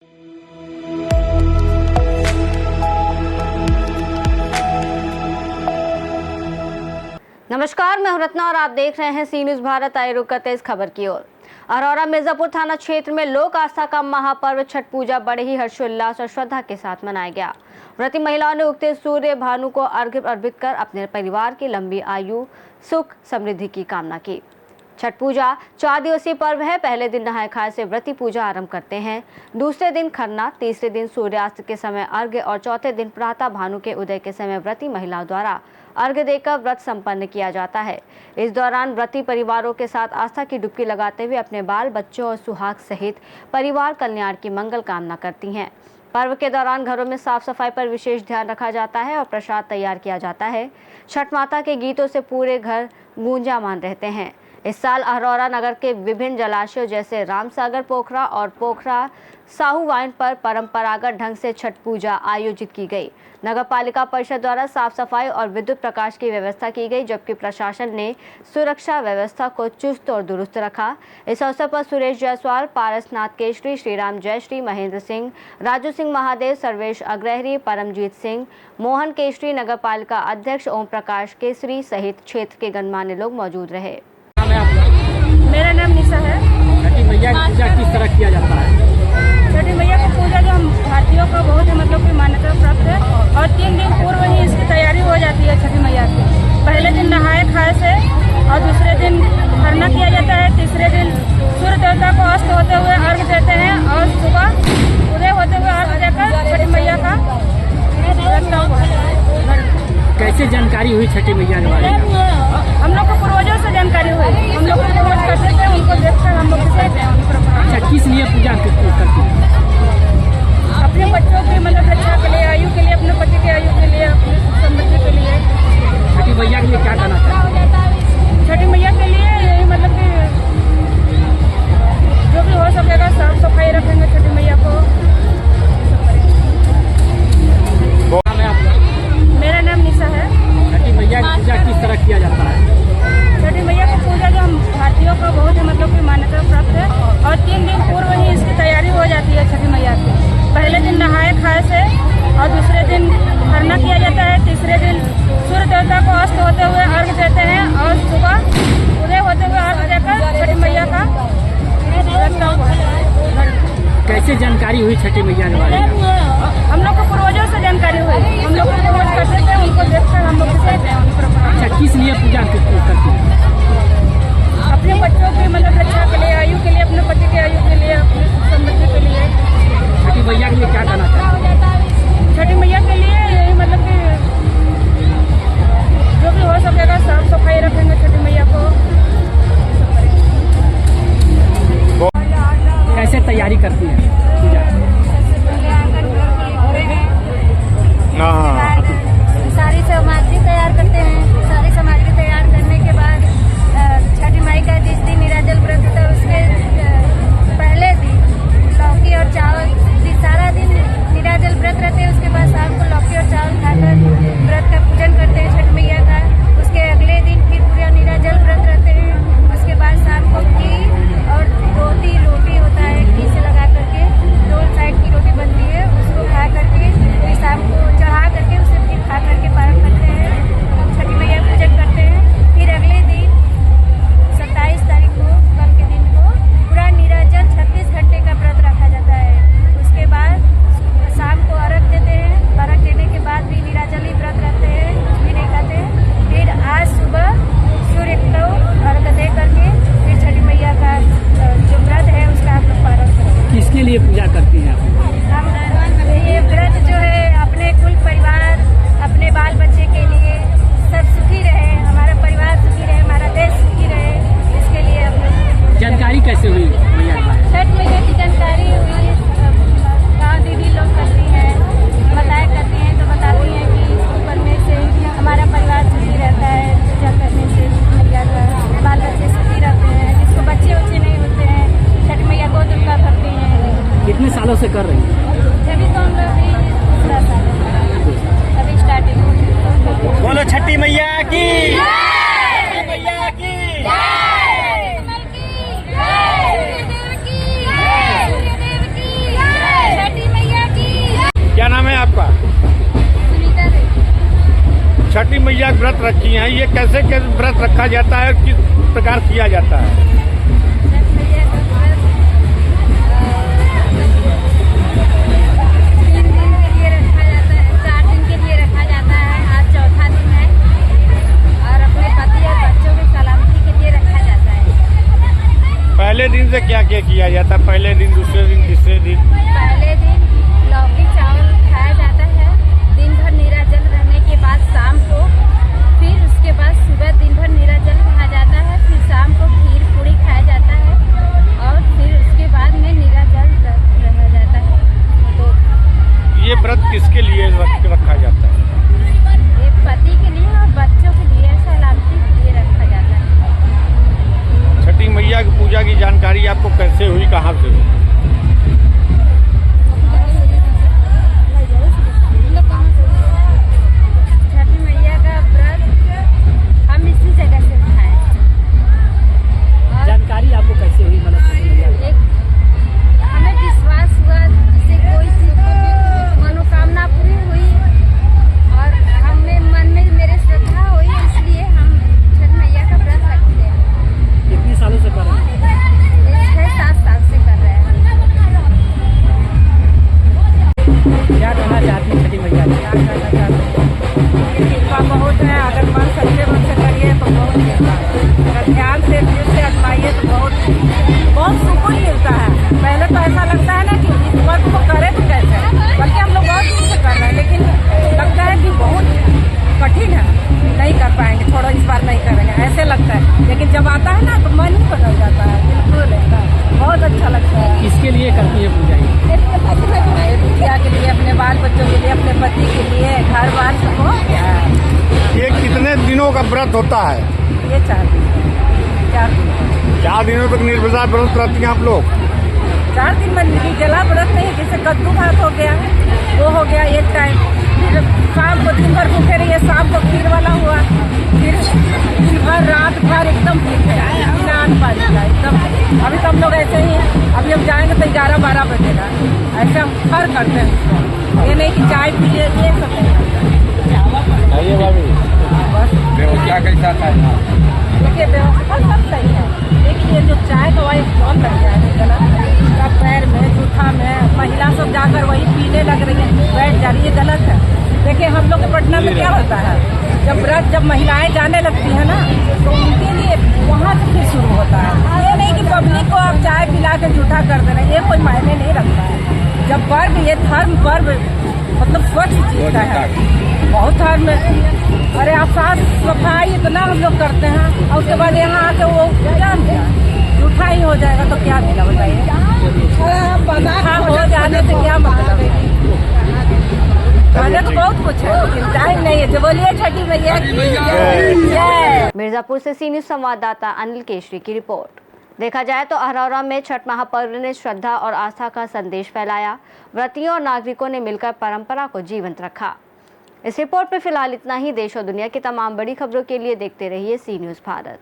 नमस्कार, मैं हूं रत्ना और आप देख रहे हैं सी न्यूज़ भारत। आए रुक करते इस खबर की ओर। अरोरा मिर्जापुर थाना क्षेत्र में लोक आस्था का महापर्व छठ पूजा बड़े ही हर्षोल्लास और श्रद्धा के साथ मनाया गया। व्रती महिलाओं ने उगते सूर्य भानु को अर्घ्य अर्पित कर अपने परिवार की लंबी आयु, सुख, समृद्धि की कामना की। छठ पूजा 4 दिवसीय पर्व है। पहले दिन नहाय खाए से व्रती पूजा आरंभ करते हैं, दूसरे दिन खरना, तीसरे दिन सूर्यास्त के समय अर्घ्य और चौथे दिन प्रातः भानु के उदय के समय व्रती महिलाओं द्वारा अर्घ्य देकर व्रत संपन्न किया जाता है। इस दौरान व्रती परिवारों के साथ आस्था की डुबकी लगाते हुए अपने बाल बच्चों और सुहाग सहित परिवार कल्याण की मंगल कामना करती हैं। पर्व के दौरान घरों में साफ सफाई पर विशेष ध्यान रखा जाता है और प्रसाद तैयार किया जाता है। छठ माता के गीतों से पूरे घर गूंजायमान रहते हैं। इस साल अरोरा नगर के विभिन्न जलाशयों जैसे रामसागर पोखरा और पोखरा साहूवाइन पर परंपरागत ढंग से छठ पूजा आयोजित की गई। नगर पालिका परिषद द्वारा साफ सफाई और विद्युत प्रकाश की व्यवस्था की गई, जबकि प्रशासन ने सुरक्षा व्यवस्था को चुस्त और दुरुस्त रखा। इस अवसर पर सुरेश जायसवाल, पारसनाथ केशरी, श्रीराम जयश्री, महेंद्र सिंह, राजू सिंह महादेव, सर्वेश अग्रहरी, परमजीत सिंह, मोहन केशरी, नगर पालिका अध्यक्ष ओम प्रकाश केसरी सहित क्षेत्र के गणमान्य लोग मौजूद रहे। मेरा नाम निशा है। छठी मैया की पूजा किस तरह किया जाता है? छठी मैया की पूजा जो हम भारतीयों का बहुत ही मतलब की मान्यता प्राप्त है और 3 दिन पूर्व ही इसकी तैयारी हो जाती है। छठी मैया की पहले दिन नहाए खाए से और दूसरे दिन खरना किया जाता है, तीसरे दिन सूर्य देवता को अस्त होते हुए अर्घ्य देते हैं और सुबह उदय होते हुए अर्घ्य देकर छठी मैया का रखता हुआ। कैसे जानकारी हुई छठी मैया के बारे में? हम लोग को पूर्वजों से जानकारी हुई। हम लोग को पूर्वज करते थे, उनको देखकर हम लोग सीखते हैं। अच्छा, किस लिए पूजा करती है? अपने बच्चों की मतलब रक्षा के लिए, आयु के लिए, अपने पति के आयु के लिए, अपनी समृद्धि के लिए। छठी मैया के लिए क्या करना चाहिए? छठी मैया के लिए यही मतलब कि जो भी हो सकेगा साफ सफाई रखेंगे छठी मैया को। मेरा नाम निशा है। छठी मैया की पूजा किस तरह किया जाता है? छठी मैया की पूजा जो हम भारतीयों का बहुत ही मतलब की मान्यता प्राप्त है और 3 दिन पूर्व ही इसकी तैयारी हो जाती है। छठी मैया की पहले दिन नहाए खाए से और दूसरे दिन खरना किया जाता है, तीसरे दिन सूर्य देवता को अस्त होते हुए अर्घ्य देते हैं और सुबह उदय होते हुए अर्घ्य देकर छठी मैया का रखता हुआ। कैसे जानकारी हुई छठी मैया के बारे में? हम लोग को पूर्वजों से जानकारी हुई। हम लोग को पूर्वज करते थे, उनको देखकर हम लोग सीखते हैं। अच्छा, किस लिए पूजा करती है? अपने बच्चों की मतलब रक्षा के लिए, आयु के लिए, अपने पति के आयु के लिए, अपनी समृद्धि के लिए। छठी मैया के लिए क्या करना चाहिए? छठी मैया के लिए यही मतलब कि जो भी हो सकेगा साफ सफाई रखेंगे छठी मैया को। कैसे तैयारी करती है पूजा? सारी सामग्री तैयार करते हैं। सारी सामग्री तैयार करने के बाद छठी माई का जिस दिन निराजल व्रत होता है उसके पहले दिन लौकी और चावल, सारा दिन निराजल व्रत रहते हैं। उसके बाद शाम को लौकी और चावल खाकर व्रत का पूजन करते हैं छठ मैया का। उसके अगले दिन फिर पूरा निराजल व्रत रहते हैं। उसके बाद शाम को घी और रोटी होता है, घी से लगा करके 2 साइड की रोटी बनती है, उसको खा करके फिर शाम को चढ़ा करके उसे फिर खा करके पारण करते हैं, छठी मैया पूजन करते हैं। फिर अगले दिन 27 तारीख को, कल के दिन को पूरा निराजल 36 घंटे का व्रत रखा जाता है। उसके बाद शाम को अर्घ देते हैं। अर्घ देने के बाद भी निराजल ही व्रत रहते हैं, कुछ भी नहीं खाते हैं। फिर आज सुबह सूर्य को अर्घ दे करके फिर छठी मैया का जो व्रत है उसका आप लोग पारण करते हैं। किसके लिए पूजा करती हैं आप? हम ये व्रत जो है अपने कुल परिवार, अपने बाल बच्चे के लिए, सब सुखी रहे, हमारा परिवार सुखी रहे, हमारा देश सुखी रहे, इसके लिए हम लोग। जानकारी कैसे हुई मैया के बारे में? छठ मैया की जानकारी हुई, गाँव दीदी लोग करती हैं, बताया करती हैं, तो बताती हैं कि इसको करने से हमारा परिवार सुखी रहता है, पूजा करने से मैया का बाल बच्चे सुखी रहते हैं। जिसको बच्चे उच्चे नहीं होते हैं, छठ मैया को दुर्गा करती हैं। कितने सालों से कर रही हैं? अभी तो हम लोग भी दूसरा साल है, अभी स्टार्टिंग। बोलो छठी मैया की। मैया की मैया व्रत रखी हैं, ये कैसे कैसे व्रत रखा जाता है और किस प्रकार किया जाता है? छठ मैया का व्रत 3 दिन के लिए रखा जाता है, 4 दिन के लिए रखा जाता है। आज चौथा दिन है और अपने पति और बच्चों की सलामती के लिए रखा जाता है। पहले दिन से क्या क्या किया जाता है? पहले दिन, दूसरे दिन, तीसरे दिन? पहले दिन लौकी चावल खाया जाता है। दिन भर निराजल रहने के बाद शाम को, फिर उसके बाद सुबह दिन भर निराजल रहा जाता है। फिर शाम को खीर पूड़ी खाया जाता है और फिर उसके बाद में निराजल रहा जाता है। तो ये व्रत किसके लिए रखा जाता है? ये पति के लिए और बच्चों के लिए, सलामती के लिए रखा जाता है। छठी मैया की पूजा की जानकारी आपको कैसे हुई, कहाँ से हुई? छठी मैया का व्रत हम इसी जगह से उठाए और जानकारी आपको कैसे हुई मतलब छठी मैया की? एक हमें विश्वास हुआ, जिससे कोई चीज मनोकामना पूरी हुई और हमें मन में मेरे श्रद्धा हुई, इसलिए हम छठ मैया का व्रत रखते हैं। कितने सालों से कर रहे हैं? 6-7 साल से कर रहे हैं। क्या कहना चाहती हैं छठी मैया की? क्या कहना चाहते हैं? कृपा बहुत है, अगर मन सच्चे मन से करिए तो बहुत मिलता है। अगर ध्यान से दिल से आजमाइए तो बहुत सुकून मिलता है। पहले तो ऐसा लगता है ना कि इस वर्क को करें तो कैसे, बल्कि हम लोग बहुत दिन से कर रहे हैं, लेकिन लगता है कि बहुत कठिन है, नहीं कर पाएंगे, छोड़ो इस बार नहीं करेंगे, ऐसे लगता है। लेकिन जब आता है ना तो मन ही बदल जाता है, बिल्कुल ऐसा बहुत अच्छा लगता है। किसके लिए करती है पूजा ये? मेरे बिटिया के लिए, अपने बाल बच्चों के लिए, अपने पति के लिए, घर बार सबको। ये कितने दिनों का व्रत होता है? ये 4 दिन 4 दिनों तक निर्जला व्रत रहती हैं आप लोग? 4 दिन में निर्जला व्रत नहीं, जैसे कद्दू भात हो गया, वो हो गया एक टाइम। फिर शाम को दिन भर भूखे रहिए, शाम को खीर वाला हुआ, फिर दिन भर रात भर एकदम भूखे स्नान पानी का एकदम। अभी तो हम लोग ऐसे ही, अभी हम जाएंगे तो 11-12 बजेगा, ऐसे हम हर करते हैं। ये नहीं कि चाय पिए, ये सब नहीं करते। आइए भाभी, बस व्यवस्था कैसा था? देखिए व्यवस्था सब सही है, लेकिन ये जो चाय का वही कौन लग गया है गलत, पैर में, जूठा में, महिला सब जाकर वही पीने लग रही है, बैठ जा रही है, गलत है। देखिए हम लोग के पटना में क्या होता है, जब महिलाएं जाने लगती है ना तो उनके लिए वहाँ से फिर शुरू होता है। ये नहीं कि पब्लिक को आप चाय पिला के जूठा कर दे रहे हैं, ये कोई मायने नहीं रखता है। जब पर्व, ये धर्म पर्व मतलब स्वच्छ चीज का है, बहुत धर्म। अरे आप साफ सफाई इतना हम लोग करते हैं और उसके बाद यहाँ आके वो क्या जूठा ही हो जाएगा तो क्या मिला बताइए? हाँ, हो जाने से क्या मतलब है? खाने तो बहुत कुछ है, लेकिन टाइम नहीं है। जो बोलिए छठी मैया की जय। मिर्जापुर से सी न्यूज़ संवाददाता अनिल केशरी की रिपोर्ट। देखा जाए तो अरौरा में छठ महापर्व ने श्रद्धा और आस्था का संदेश फैलाया। व्रतियों और नागरिकों ने मिलकर परंपरा को जीवंत रखा। इस रिपोर्ट में फिलहाल इतना ही। देश और दुनिया की तमाम बड़ी खबरों के लिए देखते रहिए सी न्यूज़ भारत।